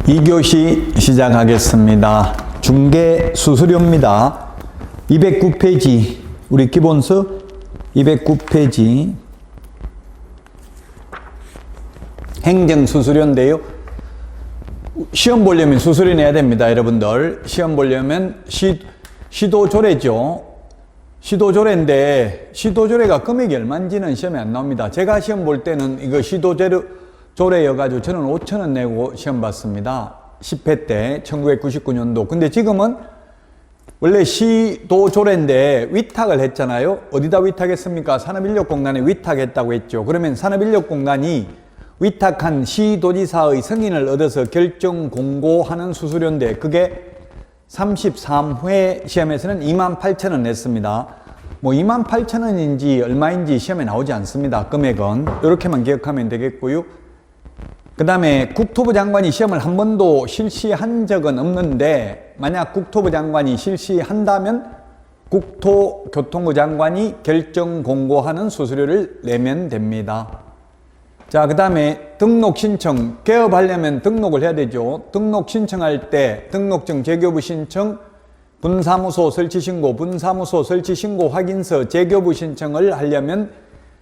2교시 시작하겠습니다. 중개수수료입니다. 209페이지 우리 기본서 209페이지 행정수수료인데요. 시험 보려면 수수료 내야 됩니다. 여러분들 시험 보려면 시도조례죠. 시도조례인데 시도조례가 금액이 얼마인지는 시험에 안 나옵니다. 제가 시험 볼 때는 이거 시도조례여가지고 저는 5,000원 내고 시험 봤습니다. 10회 때 1999년도. 근데 지금은 원래 시도조례인데 위탁을 했잖아요. 어디다 위탁했습니까? 산업인력공단에 위탁했다고 했죠. 그러면 산업인력공단이 위탁한 시도지사의 승인을 얻어서 결정 공고하는 수수료인데 그게 33회 시험에서는 28,000원 냈습니다. 뭐 28,000원인지 얼마인지 시험에 나오지 않습니다. 금액은 이렇게만 기억하면 되겠고요. 그 다음에 국토부 장관이 시험을 한 번도 실시한 적은 없는데 만약 국토부 장관이 실시한다면 국토교통부 장관이 결정 공고하는 수수료를 내면 됩니다. 자, 그 다음에 등록 신청, 개업하려면 등록을 해야 되죠. 등록 신청할 때 등록증, 재교부 신청, 분사무소 설치신고, 분사무소 설치신고 확인서, 재교부 신청을 하려면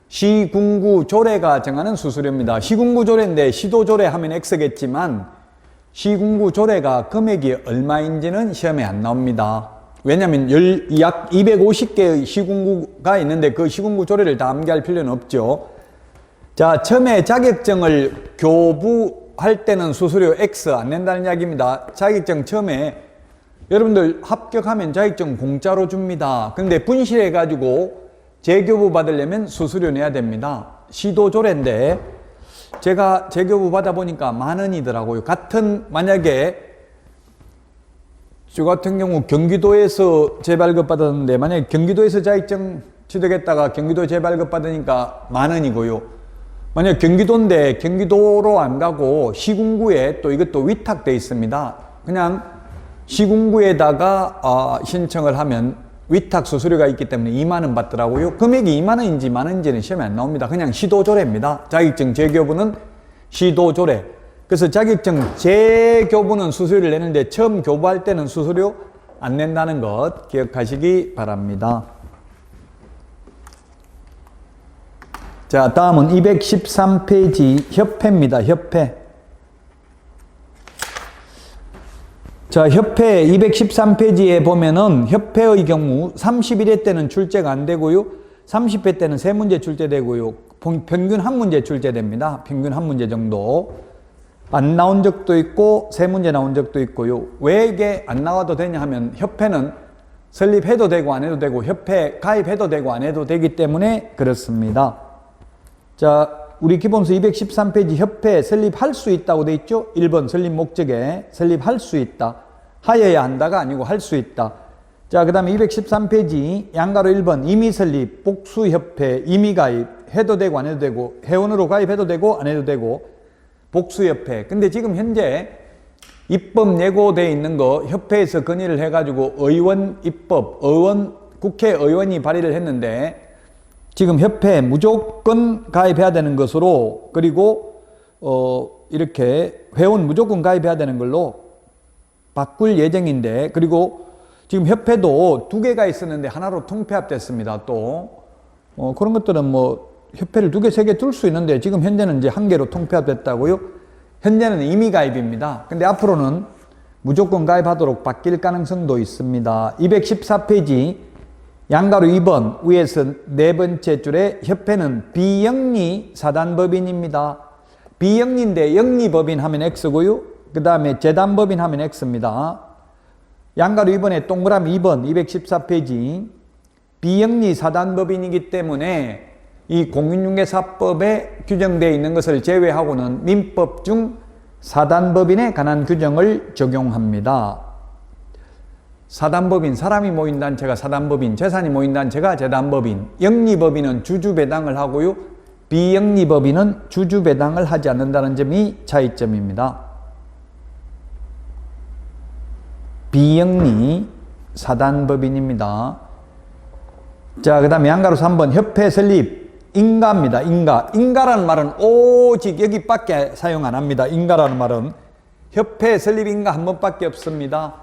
시군구조례가 정하는 수수료입니다. 시군구조례인데 시도조례 하면 X겠지만 시군구조례가 금액이 얼마인지는 시험에 안 나옵니다. 왜냐하면 약 250개의 시군구가 있는데 그 시군구조례를 다 암기할 필요는 없죠. 자, 처음에 자격증을 교부할 때는 수수료 X 안 낸다는 이야기입니다. 자격증 처음에 여러분들 합격하면 자격증 공짜로 줍니다. 근데 분실해가지고 재교부 받으려면 수수료 내야 됩니다. 시도조례인데 제가 재교부 받아보니까 10,000원이더라고요. 만약에 저 같은 경우 경기도에서 재발급 받았는데 만약에 경기도에서 자격증 취득했다가 경기도 재발급 받으니까 10,000원이고요. 만약 경기도인데 경기도로 안 가고 시군구에 또 이것도 위탁되어 있습니다. 그냥 시군구에다가 신청을 하면 위탁 수수료가 있기 때문에 20,000원 받더라고요. 금액이 20,000원인지 10,000원인지는 시험에 안 나옵니다. 그냥 시도조례입니다. 자격증 재교부는 시도조례. 그래서 자격증 재교부는 수수료를 내는데 처음 교부할 때는 수수료 안 낸다는 것 기억하시기 바랍니다. 자, 다음은 213페이지 협회입니다. 협회. 자, 협회 213페이지에 보면은 협회의 경우 31회 때는 출제가 안 되고요. 30회 때는 3문제 출제되고요. 평균 1문제 출제됩니다. 평균 1문제 정도. 안 나온 적도 있고 3문제 나온 적도 있고요. 왜 이게 안 나와도 되냐 하면 협회는 설립해도 되고 안 해도 되고 협회 가입해도 되고 안 해도 되기 때문에 그렇습니다. 자, 우리 기본서 213페이지 협회 설립할 수 있다고 돼 있죠? 1번 설립 목적에 설립할 수 있다. 하여야 한다가 아니고 할 수 있다. 자, 그 다음에 213페이지 양가로 1번 임의 설립, 복수협회, 임의 가입 해도 되고 안 해도 되고 회원으로 가입해도 되고 안 해도 되고 복수협회. 근데 지금 현재 입법 예고되어 있는 거 협회에서 건의를 해가지고 의원 입법, 국회의원이 발의를 했는데 지금 협회에 무조건 가입해야 되는 것으로 그리고 이렇게 회원 무조건 가입해야 되는 걸로 바꿀 예정인데 그리고 지금 협회도 2개가 있었는데 하나로 통폐합됐습니다. 또 그런 것들은 뭐 협회를 2개, 3개 둘 수 있는데 지금 현재는 이제 1개로 통폐합됐다고요. 현재는 임의 가입입니다. 근데 앞으로는 무조건 가입하도록 바뀔 가능성도 있습니다. 214페이지 양가로 2번 위에서 4번째 줄에 협회는 비영리 사단법인입니다. 비영리인데 영리법인 하면 X고요. 그 다음에 재단법인 하면 X입니다. 양가로 2번에 동그라미 2번 214페이지 비영리 사단법인이기 때문에 이 공인중개사법에 규정되어 있는 것을 제외하고는 민법 중 사단법인에 관한 규정을 적용합니다. 사단법인, 사람이 모인 단체가 사단법인, 재산이 모인 단체가 재단법인, 영리법인은 주주배당을 하고요. 비영리법인은 주주배당을 하지 않는다는 점이 차이점입니다. 비영리 사단법인입니다. 자, 그 다음에 양가로 3번 협회 설립 인가입니다. 인가라는 말은 오직 여기밖에 사용 안 합니다. 인가라는 말은 협회 설립인가 한 번밖에 없습니다.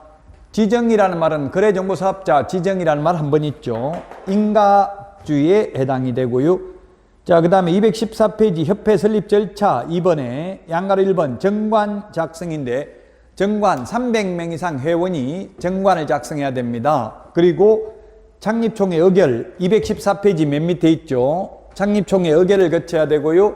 지정이라는 말은 거래정보사업자 지정이라는 말 한 번 있죠. 인가주의에 해당이 되고요. 자, 그 다음에 214페이지 협회 설립 절차 2번에 양가로 1번 정관 작성인데 정관 300명 이상 회원이 정관을 작성해야 됩니다. 그리고 창립총회 의결 214페이지 맨 밑에 있죠. 창립총회 의결을 거쳐야 되고요.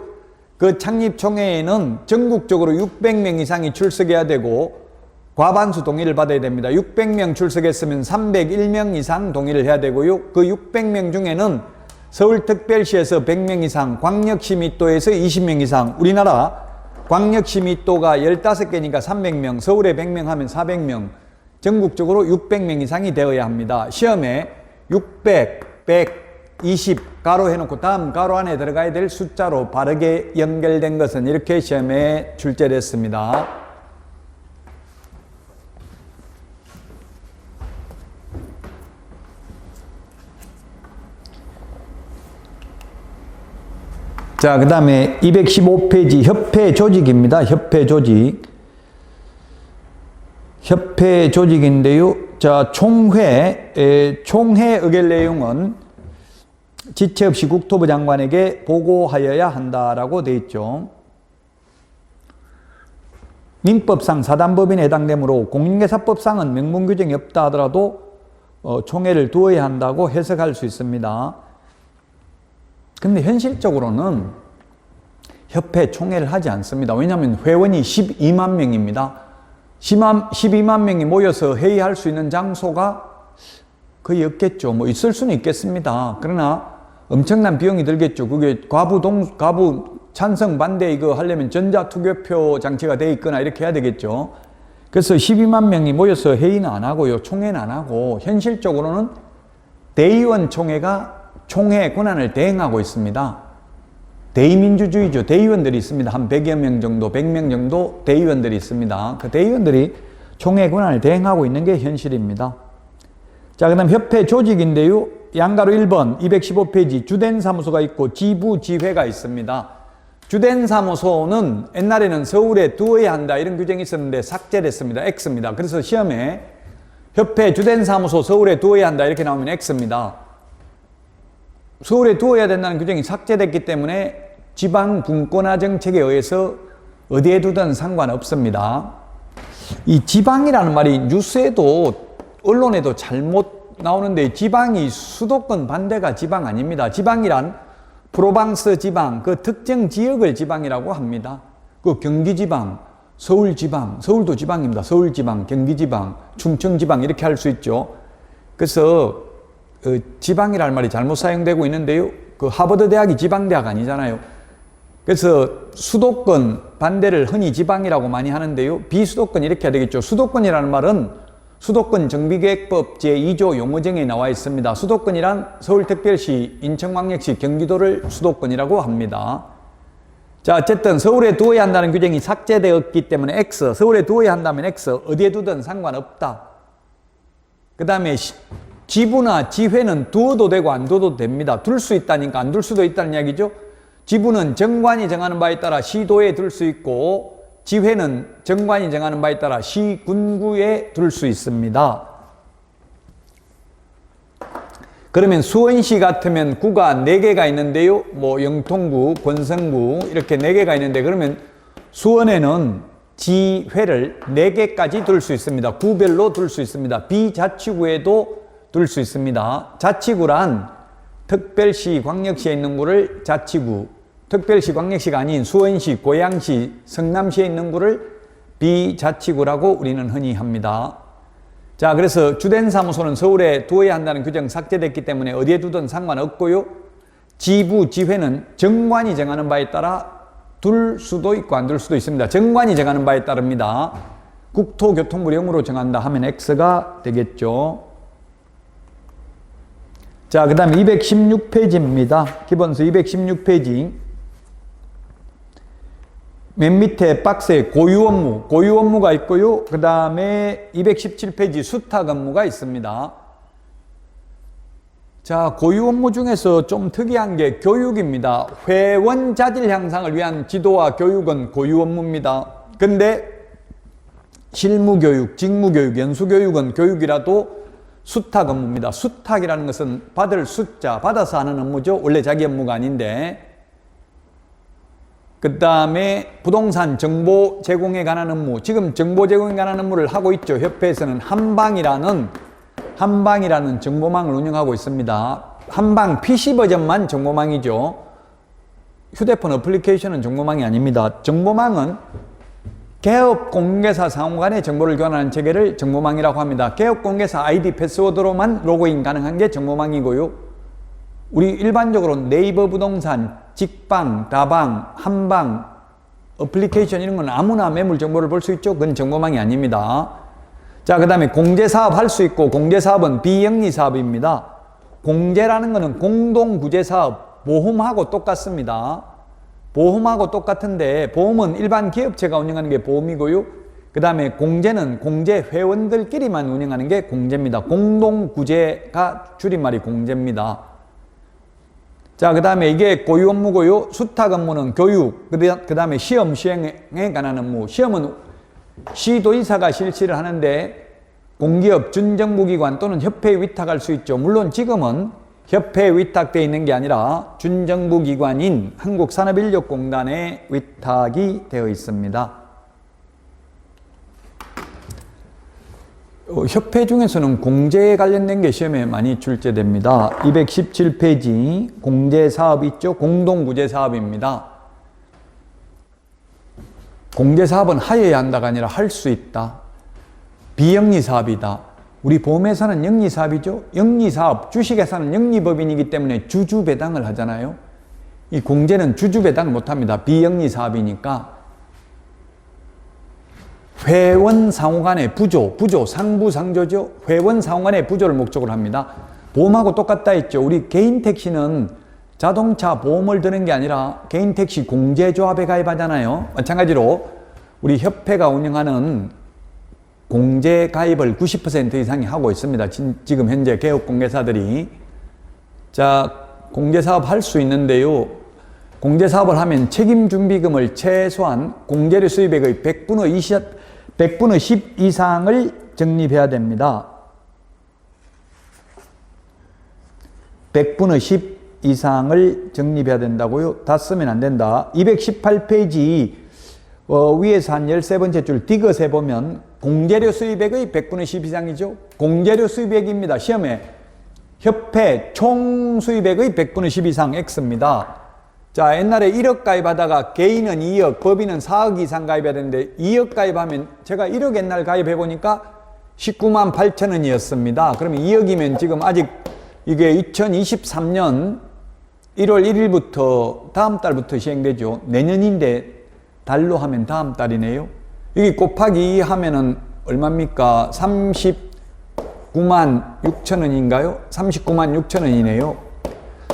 그 창립총회에는 전국적으로 600명 이상이 출석해야 되고 과반수 동의를 받아야 됩니다. 600명 출석했으면 301명 이상 동의를 해야 되고요. 그 600명 중에는 서울특별시에서 100명 이상, 광역시 밀도에서 20명 이상, 우리나라 광역시 밀도가 15개니까 300명, 서울에 100명 하면 400명, 전국적으로 600명 이상이 되어야 합니다. 시험에 600, 100, 20 가로 해놓고 다음 가로 안에 들어가야 될 숫자로 바르게 연결된 것은 이렇게 시험에 출제됐습니다. 자, 그 다음에 215페이지 협회 조직입니다. 협회 조직. 협회 조직인데요. 자, 총회 의결 내용은 지체 없이 국토부 장관에게 보고하여야 한다라고 되어 있죠. 민법상 사단법인에 해당되므로 공인중개사법상은 명문 규정이 없다 하더라도 총회를 두어야 한다고 해석할 수 있습니다. 근데 현실적으로는 협회 총회를 하지 않습니다. 왜냐하면 회원이 12만 명입니다. 12만 명이 모여서 회의할 수 있는 장소가 거의 없겠죠. 뭐 있을 수는 있겠습니다. 그러나 엄청난 비용이 들겠죠. 그게 과부 찬성 반대 이거 하려면 전자투표표 장치가 돼 있거나 이렇게 해야 되겠죠. 그래서 12만 명이 모여서 회의는 안 하고요. 총회는 안 하고 현실적으로는 대의원 총회가 총회 권한을 대행하고 있습니다. 대의민주주의죠. 대의원들이 있습니다. 한 100여 명 정도, 100명 정도 대의원들이 있습니다. 그 대의원들이 총회 권한을 대행하고 있는 게 현실입니다. 자, 그 다음 협회 조직인데요. 양가로 1번 215페이지 주된 사무소가 있고 지부 지회가 있습니다. 주된 사무소는 옛날에는 서울에 두어야 한다 이런 규정이 있었는데 삭제됐습니다. X입니다. 그래서 시험에 협회 주된 사무소 서울에 두어야 한다 이렇게 나오면 X입니다. 서울에 두어야 된다는 규정이 삭제됐기 때문에 지방 분권화 정책에 의해서 어디에 두든 상관없습니다. 이 지방이라는 말이 뉴스에도 언론에도 잘못 나오는데 지방이 수도권 반대가 지방 아닙니다. 지방이란 프로방스 지방, 그 특정 지역을 지방이라고 합니다. 그 경기지방, 서울지방, 서울도 지방입니다. 서울지방, 경기지방, 충청지방 이렇게 할 수 있죠. 그래서 지방이라는 말이 잘못 사용되고 있는데요. 그 하버드 대학이 지방대학 아니잖아요. 그래서 수도권 반대를 흔히 지방이라고 많이 하는데요. 비수도권 이렇게 해야 되겠죠. 수도권이라는 말은 수도권 정비계획법 제2조 용어정에 나와 있습니다. 수도권이란 서울특별시, 인천광역시, 경기도를 수도권이라고 합니다. 자, 어쨌든 서울에 두어야 한다는 규정이 삭제되었기 때문에 X, 서울에 두어야 한다면 X, 어디에 두든 상관없다. 그 다음에 지부나 지회는 두어도 되고 안 두어도 됩니다. 둘 수 있다니까 안 둘 수도 있다는 이야기죠. 지부는 정관이 정하는 바에 따라 시도에 둘 수 있고 지회는 정관이 정하는 바에 따라 시, 군구에 둘 수 있습니다. 그러면 수원시 같으면 구가 4개가 있는데요. 뭐 영통구, 권성구 이렇게 4개가 있는데 그러면 수원에는 지회를 4개까지 둘 수 있습니다. 구별로 둘 수 있습니다. 비자치구에도 둘 수 있습니다. 자치구란 특별시, 광역시에 있는 구를 자치구, 특별시, 광역시가 아닌 수원시, 고양시, 성남시에 있는 구를 비자치구라고 우리는 흔히 합니다. 자, 그래서 주된 사무소는 서울에 두어야 한다는 규정 삭제됐기 때문에 어디에 두든 상관없고요. 지부, 지회는 정관이 정하는 바에 따라 둘 수도 있고 안 둘 수도 있습니다. 정관이 정하는 바에 따릅니다. 국토교통부 0으로 정한다 하면 X가 되겠죠. 자, 그 다음에 216페이지입니다. 기본서 216페이지. 맨 밑에 박스에 고유 업무가 있고요. 그 다음에 217페이지 수탁 업무가 있습니다. 자, 고유 업무 중에서 좀 특이한 게 교육입니다. 회원 자질 향상을 위한 지도와 교육은 고유 업무입니다. 근데 실무교육, 직무교육, 연수교육은 교육이라도 수탁 업무입니다. 수탁이라는 것은 받을 숫자, 받아서 하는 업무죠. 원래 자기 업무가 아닌데. 그 다음에 부동산 정보 제공에 관한 업무. 지금 정보 제공에 관한 업무를 하고 있죠. 협회에서는 한방이라는 정보망을 운영하고 있습니다. 한방 PC 버전만 정보망이죠. 휴대폰 어플리케이션은 정보망이 아닙니다. 정보망은 개업 공개사 상호 간의 정보를 교환하는 체계를 정보망이라고 합니다. 개업 공개사 아이디 패스워드로만 로그인 가능한 게 정보망이고요. 우리 일반적으로 네이버 부동산, 직방, 다방, 한방, 어플리케이션 이런 건 아무나 매물 정보를 볼 수 있죠. 그건 정보망이 아닙니다. 자, 그 다음에 공제사업 할 수 있고, 공제사업은 비영리 사업입니다. 공제라는 거는 공동구제사업, 보험하고 똑같습니다. 보험하고 똑같은데, 보험은 일반 기업체가 운영하는 게 보험이고요. 그 다음에 공제는 공제 회원들끼리만 운영하는 게 공제입니다. 공동구제가 줄임말이 공제입니다. 자, 그 다음에 이게 고유 업무고요. 수탁 업무는 교육, 그 다음에 시험 시행에 관한 업무. 시험은 시도의사가 실시를 하는데 공기업, 준정부기관 또는 협회에 위탁할 수 있죠. 물론 지금은 협회에 위탁되어 있는 게 아니라 준정부기관인 한국산업인력공단에 위탁이 되어 있습니다. 협회 중에서는 공제에 관련된 게 시험에 많이 출제됩니다. 217페이지 공제사업 있죠? 공동구제사업입니다. 공제사업은 하여야 한다가 아니라 할 수 있다. 비영리사업이다. 우리 보험회사는 영리사업이죠. 영리사업, 주식회사는 영리법인이기 때문에 주주배당을 하잖아요. 이 공제는 주주배당을 못합니다. 비영리사업이니까. 회원 상호 간의 부조, 상부상조죠. 회원 상호 간의 부조를 목적으로 합니다. 보험하고 똑같다 했죠. 우리 개인 택시는 자동차 보험을 드는 게 아니라 개인 택시 공제조합에 가입하잖아요. 마찬가지로 우리 협회가 운영하는 공제 가입을 90% 이상이 하고 있습니다. 지금 현재 개업공개사들이. 자, 공제사업 할 수 있는데요. 공제사업을 하면 책임준비금을 최소한 공제료 수입액의 100분의 10 이상을 적립해야 됩니다. 100분의 10 이상을 적립해야 된다고요? 다 쓰면 안 된다. 218페이지 위에서 한 13번째 줄 디귿에 보면 공제료 수입액의 100분의 10 이상이죠. 공제료 수입액입니다. 시험에 협회 총 수입액의 100분의 10 이상 X입니다. 자, 옛날에 1억 가입하다가 개인은 2억, 법인은 4억 이상 가입해야 되는데 2억 가입하면 제가 1억 옛날 가입해 보니까 19만 8천 원이었습니다. 그러면 2억이면 지금 아직 이게 2023년 1월 1일부터 다음 달부터 시행되죠. 내년인데 달로 하면 다음 달이네요. 여기 곱하기 2 하면은 얼마입니까? 39만 6천 원인가요? 39만 6천 원이네요.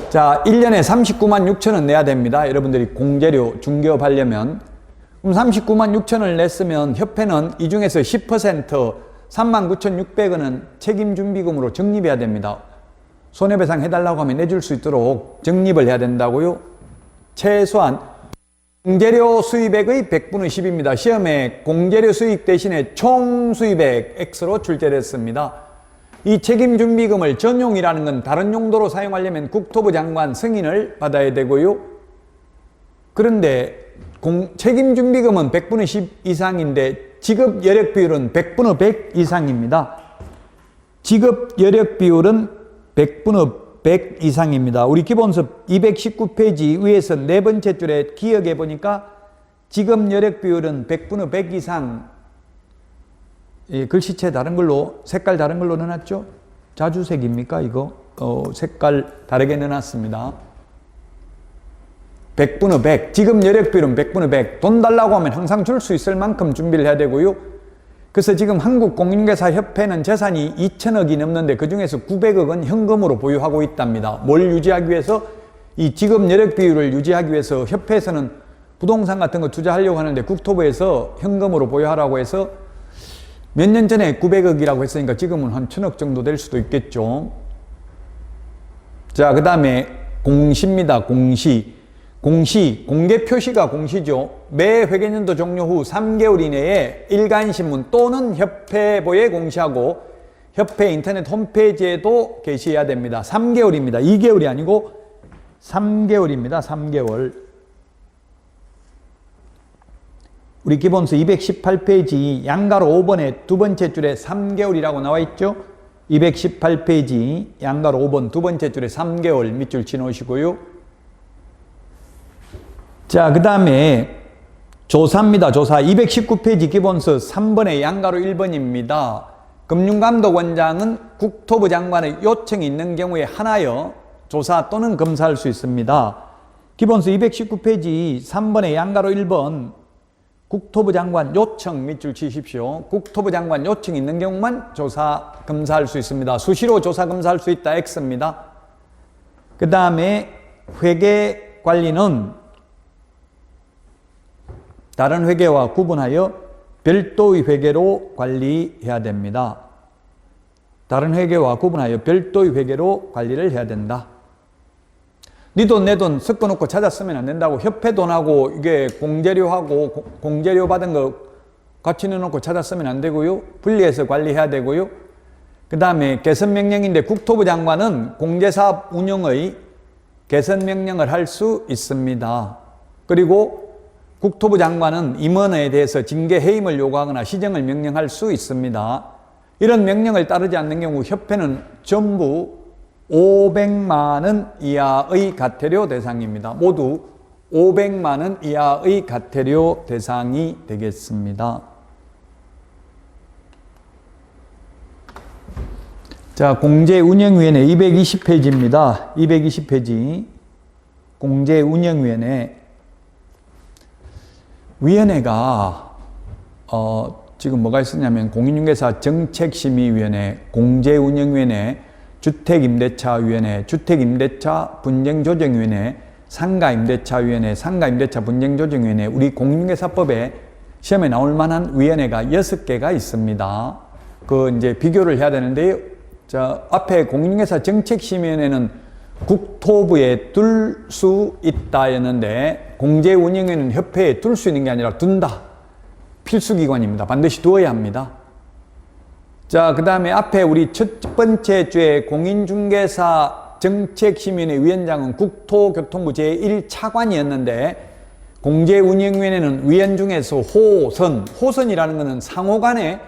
자, 1년에 39만 6천 원 내야 됩니다. 여러분들이 공제료 중개업 하려면. 그럼 39만 6천 원을 냈으면 협회는 이 중에서 10% 39,600원은 책임준비금으로 적립해야 됩니다. 손해배상 해달라고 하면 내줄 수 있도록 적립을 해야 된다고요. 최소한 공제료 수입액의 100분의 10입니다. 시험에 공제료 수입 대신에 총 수입액 X로 출제됐습니다. 이 책임준비금을 전용이라는 건 다른 용도로 사용하려면 국토부 장관 승인을 받아야 되고요. 그런데 책임준비금은 100분의 10 이상인데 지급 여력 비율은 100분의 100 이상입니다. 지급 여력 비율은 100분의 100 이상입니다. 우리 기본서 219페이지 위에서 네 번째 줄에 기억해 보니까 지급 여력 비율은 100분의 100 이상. 글씨체 다른 걸로, 색깔 다른 걸로 넣어놨죠? 자주색입니까, 이거? 색깔 다르게 넣어놨습니다. 100분의 100. 지급 여력 비율은 100분의 100. 돈 달라고 하면 항상 줄 수 있을 만큼 준비를 해야 되고요. 그래서 지금 한국공인중개사협회는 재산이 2천억이 넘는데 그 중에서 900억은 현금으로 보유하고 있답니다. 뭘 유지하기 위해서? 이 지급 여력 비율을 유지하기 위해서 협회에서는 부동산 같은 거 투자하려고 하는데 국토부에서 현금으로 보유하라고 해서 몇 년 전에 900억이라고 했으니까 지금은 한 1000억 정도 될 수도 있겠죠. 자, 그 다음에 공시입니다. 공시. 공개 표시가 공시죠. 매 회계연도 종료 후 3개월 이내에 일간신문 또는 협회보에 공시하고 협회 인터넷 홈페이지에도 게시해야 됩니다. 3개월입니다. 2개월이 아니고 3개월입니다. 3개월. 우리 기본서 218페이지 양가로 5번의 두 번째 줄에 3개월이라고 나와 있죠. 218페이지 양가로 5번 두 번째 줄에 3개월 밑줄 치놓으시고요. 자, 그 다음에 조사입니다. 조사 219페이지 기본서 3번의 양가로 1번입니다. 금융감독원장은 국토부 장관의 요청이 있는 경우에 하나여 조사 또는 검사할 수 있습니다. 기본서 219페이지 3번의 양가로 1번 국토부 장관 요청 밑줄 치십시오. 국토부 장관 요청이 있는 경우만 조사 검사할 수 있습니다. 수시로 조사 검사할 수 있다 X입니다. 그 다음에 회계 관리는 다른 회계와 구분하여 별도의 회계로 관리해야 됩니다. 다른 회계와 구분하여 별도의 회계로 관리를 해야 된다. 네 돈 내 돈 섞어놓고 찾아 쓰면 안 된다고. 협회 돈하고 이게 공제료하고 공제료 받은 거 같이 넣어놓고 찾아 쓰면 안 되고요. 분리해서 관리해야 되고요. 그 다음에 개선명령인데 국토부 장관은 공제사업 운영의 개선명령을 할 수 있습니다. 그리고 국토부 장관은 임원에 대해서 징계 해임을 요구하거나 시정을 명령할 수 있습니다. 이런 명령을 따르지 않는 경우 협회는 전부 500만 원 이하의 과태료 대상입니다. 모두 500만 원 이하의 과태료 대상이 되겠습니다. 자, 공제운영위원회 220페이지입니다. 220페이지 공제운영위원회 위원회가 지금 뭐가 있었냐면 공인중개사 정책심의위원회, 공제운영위원회, 주택임대차위원회, 주택임대차 분쟁조정위원회, 상가임대차위원회, 상가임대차 분쟁조정위원회. 우리 공인중개사법에 시험에 나올 만한 위원회가 6개가 있습니다. 이제 비교를 해야 되는데요. 자, 앞에 공인중개사 정책심의위원회는 국토부에 둘 수 있다였는데 공제운영위원회는 협회에 둘 수 있는 게 아니라 둔다. 필수기관입니다. 반드시 두어야 합니다. 자, 그 다음에 앞에 우리 첫 번째 주에 공인중개사 정책심의위원회 위원장은 국토교통부 제1차관이었는데 공제운영위원회는 위원 중에서 호선이라는 것은 상호간에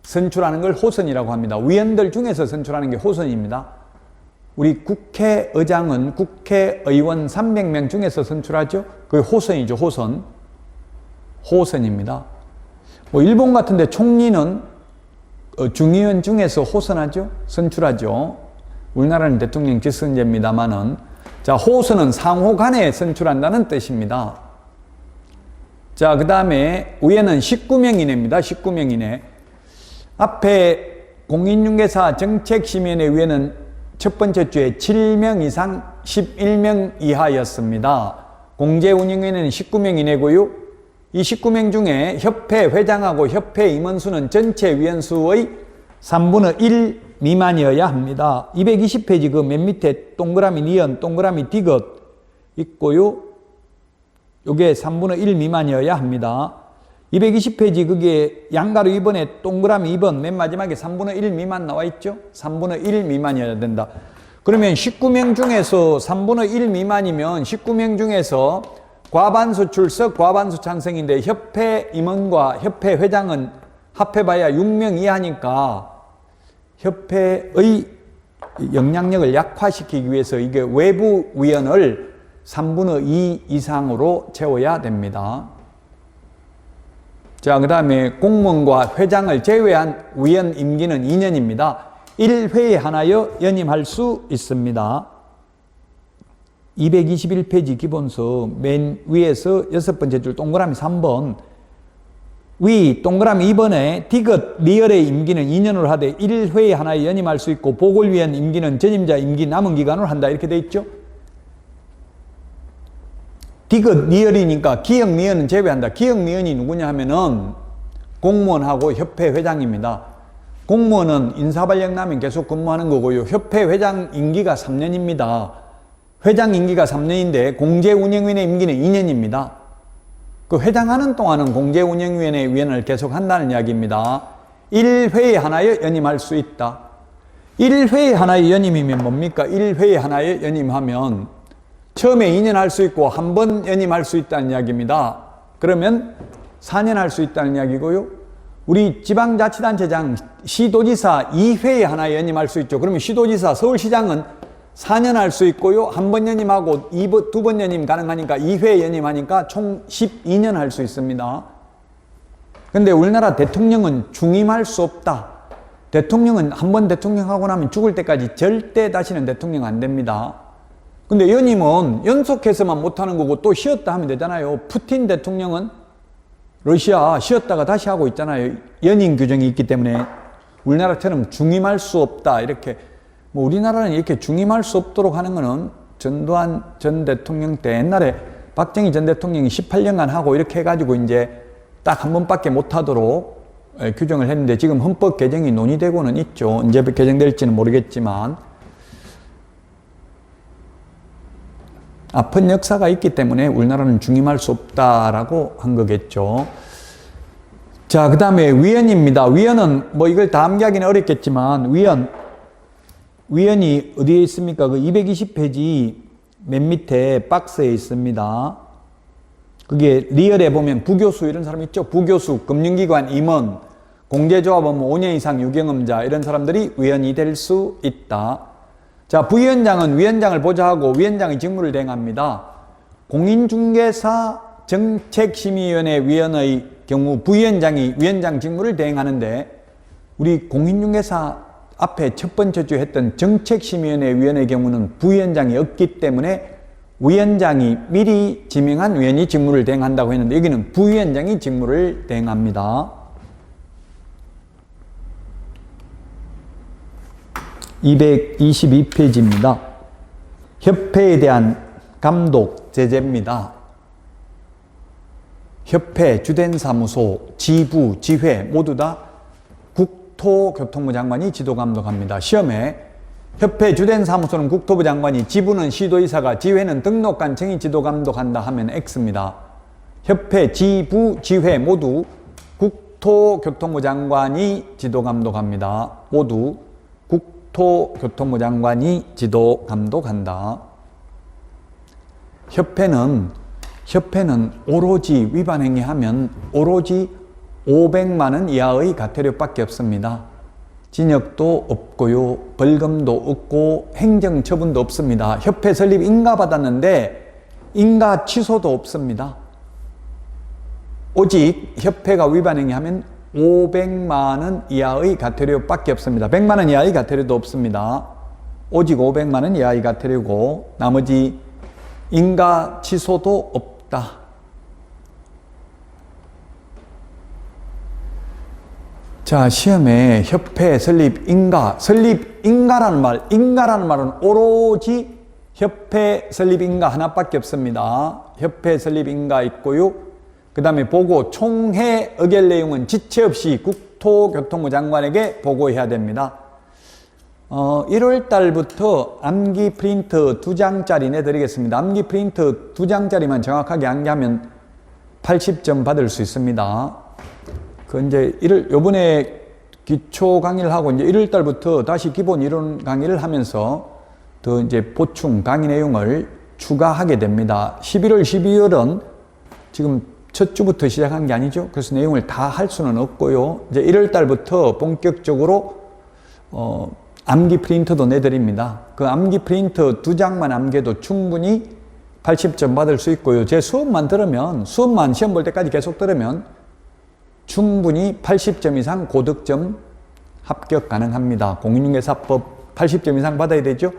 선출하는 걸 호선이라고 합니다. 위원들 중에서 선출하는 게 호선입니다. 우리 국회의장은 국회의원 300명 중에서 선출하죠. 그게 호선이죠. 호선입니다. 일본 같은데 총리는 중의원 중에서 호선하죠. 선출하죠. 우리나라는 대통령 직선제입니다만은, 자, 호선은 상호 간에 선출한다는 뜻입니다. 자, 그 다음에 위원은 19명 이내입니다. 19명 이내. 앞에 공인중개사 정책심의위원회 위원은 첫 번째 주에 7명 이상 11명 이하였습니다. 공제운영위원회는 19명 이내고요. 이 19명 중에 협회 회장하고 협회 임원수는 전체 위원수의 3분의 1 미만이어야 합니다. 220페이지 그 맨 밑에 동그라미 니은, 동그라미 디귿 있고요. 요게 3분의 1 미만이어야 합니다. 220페이지 그게 양가로 2번에 동그라미 2번 맨 마지막에 3분의 1 미만 나와 있죠? 3분의 1 미만이어야 된다. 그러면 19명 중에서 3분의 1 미만이면 19명 중에서 과반수 출석, 과반수 찬성인데 협회 임원과 협회 회장은 합해봐야 6명 이하니까 협회의 영향력을 약화시키기 위해서 이게 외부 위원을 3분의 2 이상으로 채워야 됩니다. 자, 그 다음에 공무원과 회장을 제외한 위원 임기는 2년입니다. 1회에 하나여 연임할 수 있습니다. 221페이지 기본서 맨 위에서 6번째 줄 동그라미 3번 위 동그라미 2번에 디귿 리얼의 임기는 2년으로 하되 1회에 하나에 연임할 수 있고 보궐위원 임기는 전임자 임기 남은 기간으로 한다 이렇게 돼 있죠. 디귿 리얼이니까 기역미연은 제외한다. 기역미연이 누구냐 하면은 공무원하고 협회 회장입니다. 공무원은 인사발령 나면 계속 근무하는 거고요. 협회 회장 임기가 3년입니다. 회장 임기가 3년인데 공제운영위원회 임기는 2년입니다. 그 회장하는 동안은 공제운영위원회 위원을 계속 한다는 이야기입니다. 1회에 하나에 연임할 수 있다. 1회에 하나의 연임이면 뭡니까? 1회에 하나에 연임하면 처음에 2년 할 수 있고 한 번 연임할 수 있다는 이야기입니다. 그러면 4년 할 수 있다는 이야기고요. 우리 지방자치단체장, 시도지사 2회에 하나에 연임할 수 있죠. 그러면 시도지사, 서울시장은 4년 할 수 있고요. 한 번 연임하고 두 번 연임 가능하니까 2회 연임하니까 총 12년 할 수 있습니다. 근데 우리나라 대통령은 중임할 수 없다. 대통령은 한 번 대통령 하고 나면 죽을 때까지 절대 다시는 대통령 안 됩니다. 근데 연임은 연속해서만 못하는 거고 또 쉬었다 하면 되잖아요. 푸틴 대통령은 러시아 쉬었다가 다시 하고 있잖아요. 연임 규정이 있기 때문에. 우리나라처럼 중임할 수 없다. 이렇게 뭐 우리나라는 이렇게 중임할 수 없도록 하는 거는 전두환 전 대통령 때 옛날에 박정희 전 대통령이 18년간 하고 이렇게 해가지고 이제 딱 한 번밖에 못 하도록 규정을 했는데 지금 헌법 개정이 논의되고는 있죠. 언제 개정될지는 모르겠지만 아픈 역사가 있기 때문에 우리나라는 중임할 수 없다라고 한 거겠죠. 자, 그 다음에 위원입니다. 위원은 뭐 이걸 다 암기하기는 어렵겠지만 위원이 어디에 있습니까? 그 220페이지 맨 밑에 박스에 있습니다. 그게 리얼에 보면 부교수 이런 사람 있죠. 부교수, 금융기관 임원, 공제조합 업무 5년 이상 유경험자 이런 사람들이 위원이 될 수 있다. 자, 부위원장은 위원장을 보좌하고 위원장의 직무를 대행합니다. 공인중개사 정책심의위원회 위원의 경우 부위원장이 위원장 직무를 대행하는데 우리 공인중개사 앞에 첫 번째 주에 했던 정책심의위원회 위원의 경우는 부위원장이 없기 때문에 위원장이 미리 지명한 위원이 직무를 대행한다고 했는데 여기는 부위원장이 직무를 대행합니다. 222페이지입니다. 협회에 대한 감독 제재입니다. 협회, 주된 사무소, 지부, 지회 모두 다 국토교통부 장관이 지도 감독합니다. 시험에 협회 주된 사무소는 국토부 장관이, 지부는 시도의사가, 지회는 등록관청이 지도 감독한다 하면 X입니다. 협회, 지부, 지회 모두 국토교통부 장관이 지도 감독합니다. 모두 국토교통부 장관이 지도 감독한다. 협회는 오로지 위반 행위하면 오로지 500만 원 이하의 과태료밖에 없습니다. 징역도 없고요, 벌금도 없고 행정처분도 없습니다. 협회 설립 인가 받았는데 인가 취소도 없습니다. 오직 협회가 위반 행위하면 500만 원 이하의 과태료밖에 없습니다. 100만 원 이하의 과태료도 없습니다. 오직 500만 원 이하의 과태료고 나머지 인가 취소도 없다. 자, 시험에 협회 설립인가라는 말은 오로지 협회 설립인가 하나밖에 없습니다. 협회 설립인가 있고요. 그 다음에 보고 총회 의결 내용은 지체 없이 국토교통부 장관에게 보고해야 됩니다. 1월 달부터 암기 프린트 2장짜리 내드리겠습니다. 암기 프린트 2장짜리만 정확하게 암기하면 80점 받을 수 있습니다. 요번에 기초 강의를 하고 이제 1월 달부터 다시 기본 이론 강의를 하면서 더 이제 보충 강의 내용을 추가하게 됩니다. 11월, 12월은 지금 첫 주부터 시작한 게 아니죠. 그래서 내용을 다 할 수는 없고요. 이제 1월 달부터 본격적으로 암기 프린트도 내드립니다. 그 암기 프린트 2장만 암기해도 충분히 80점 받을 수 있고요. 제 수업만 시험 볼 때까지 계속 들으면 충분히 80점 이상 고득점 합격 가능합니다. 공인중개사법 80점 이상 받아야 되죠.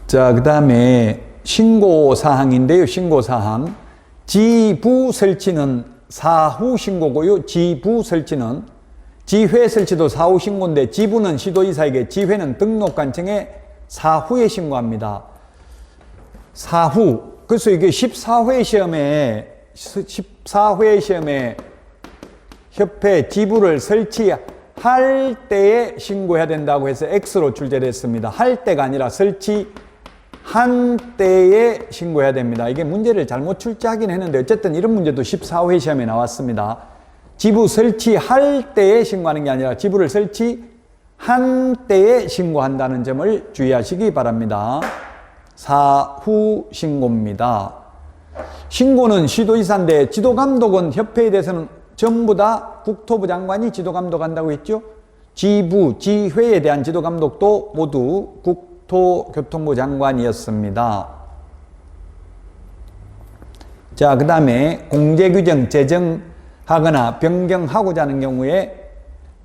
자, 그 다음에 신고사항인데요. 신고사항. 지부 설치는 사후 신고고요. 지부 설치는 지회 설치도 사후 신고인데 지부는 시도의사에게, 지회는 등록관청에 사후에 신고합니다. 사후. 그래서 이게 14회 시험에 협회 지부를 설치할 할 때에 신고해야 된다고 해서 X로 출제됐습니다. 할 때가 아니라 설치한 때에 신고해야 됩니다. 이게 문제를 잘못 출제하긴 했는데 어쨌든 이런 문제도 14회 시험에 나왔습니다. 지부 설치할 때에 신고하는 게 아니라 지부를 설치한 때에 신고한다는 점을 주의하시기 바랍니다. 사후 신고입니다. 신고는 시도지사인데 지도감독은 협회에 대해서는 전부 다 국토부 장관이 지도감독한다고 했죠. 지부, 지회에 대한 지도감독도 모두 국토교통부 장관이었습니다. 자, 그 다음에 공제규정 제정하거나 변경하고자 하는 경우에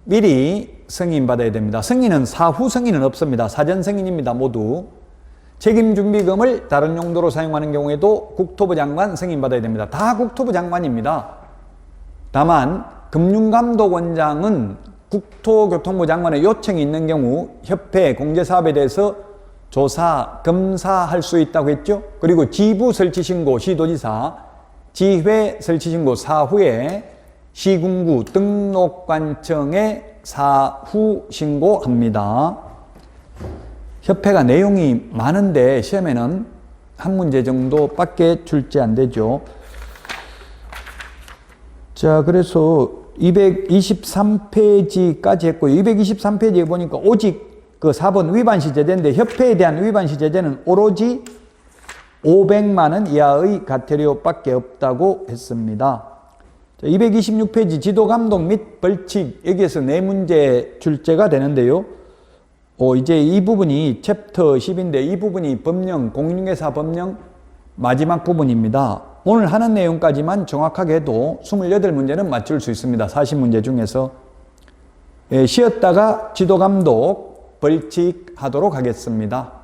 미리 승인받아야 됩니다. 승인은 사후 승인은 없습니다. 사전 승인입니다. 모두. 책임준비금을 다른 용도로 사용하는 경우에도 국토부 장관 승인받아야 됩니다. 다 국토부 장관입니다. 다만 금융감독원장은 국토교통부 장관의 요청이 있는 경우 협회 공제사업에 대해서 조사, 검사할 수 있다고 했죠. 그리고 지부 설치신고 시도지사, 지회 설치신고 사후에 시군구 등록관청에 사후 신고합니다. 협회가 내용이 많은데 시험에는 한 문제 정도밖에 출제 안 되죠. 자, 그래서 223페이지까지 했고요. 223페이지에 보니까 오직 그 4번 위반시 제재인데 협회에 대한 위반시 제재는 오로지 500만 원 이하의 과태료밖에 없다고 했습니다. 226페이지 지도감독 및 벌칙, 여기에서 4문제 출제가 되는데요. 이제 이 부분이 챕터 10인데 이 부분이 법령, 공인중개사 법령 마지막 부분입니다. 오늘 하는 내용까지만 정확하게 해도 28문제는 맞출 수 있습니다. 40문제 중에서. 쉬었다가 지도감독 벌칙하도록 하겠습니다.